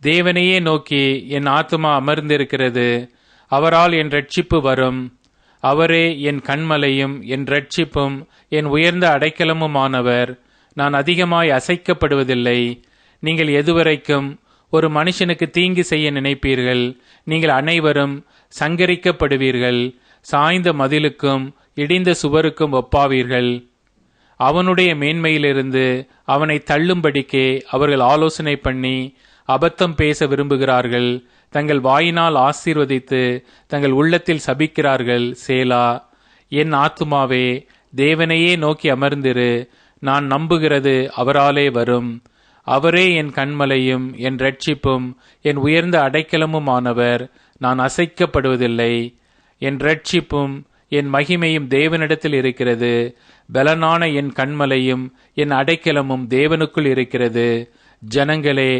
தேவனையே நோக்கி என் ஆத்துமா அமர்ந்திருக்கிறது. அவரால் என் இரட்சிப்பு வரும். அவரே என் கன்மலையும் என் இரட்சிப்பும் என் உயர்ந்த அடைக்கலமுமானவர். நான் அதிகமாய் அசைக்கப்படுவதில்லை. நீங்கள் எதுவரைக்கும் ஒரு மனுஷனுக்கு தீங்கு செய்ய நினைப்பீர்கள்? நீங்கள் அனைவரும் சங்கரிக்கப்படுவீர்கள். சாய்ந்த மதிலுக்கும் இடிந்த சுவருக்கும் ஒப்பாவீர்கள். அவனுடைய மேன்மையிலிருந்து அவனை தள்ளும்படிக்கே அவர்கள் ஆலோசனை பண்ணி அபத்தம் பேச விரும்புகிறார்கள். தங்கள் வாயினால் ஆசீர்வதித்து தங்கள் உள்ளத்தில் சபிக்கிறார்கள். சேலா. என் ஆத்துமாவே, தேவனையே நோக்கி அமர்ந்திரு. நான் நம்புகிறது அவராலே வரும். அவரே என் கன்மலையும் என் இரட்சிப்பும் என் உயர்ந்த அடைக்கலமுமானவர். நான் அசைக்கப்படுவதில்லை. என் இரட்சிப்பும் என் மகிமையும் தேவனிடத்தில் இருக்கிறது. பலனான என் கன்மலையும் என் அடைக்கலமும் தேவனுக்குள் இருக்கிறது. ஜனங்களே,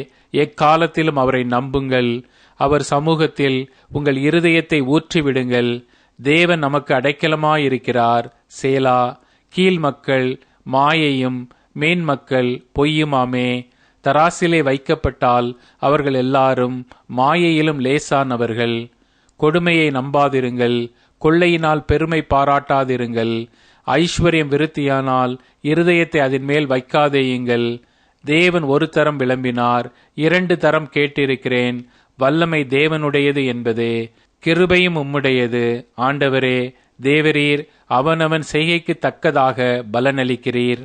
எக்காலத்திலும் அவரை நம்புங்கள். அவர் சமூகத்தில் உங்கள் இருதயத்தை ஊற்றிவிடுங்கள். தேவன் நமக்கு அடைக்கலமாயிருக்கிறார். சேலா. கீழ் மக்கள் மாயையும் மேன்மக்கள் பொய்யுமாமே. தராசிலே வைக்கப்பட்டால் அவர்கள் எல்லாரும் மாயையிலும் லேசானவர்கள். கொடுமையை நம்பாதிருங்கள். கொள்ளையினால் பெருமை பாராட்டாதிருங்கள். ஐஸ்வர்யம் விருத்தியானால் இருதயத்தை அதன் மேல் வைக்காதேயுங்கள். தேவன் ஒரு தரம் விளம்பினார், 2 தரம் கேட்டிருக்கிறேன். வல்லமை தேவனுடையது என்பதே, கிருபையும் உம்முடையது. ஆண்டவரே, தேவரீர் அவனவன் செய்கைக்கு தக்கதாக பலனளிக்கிறீர்.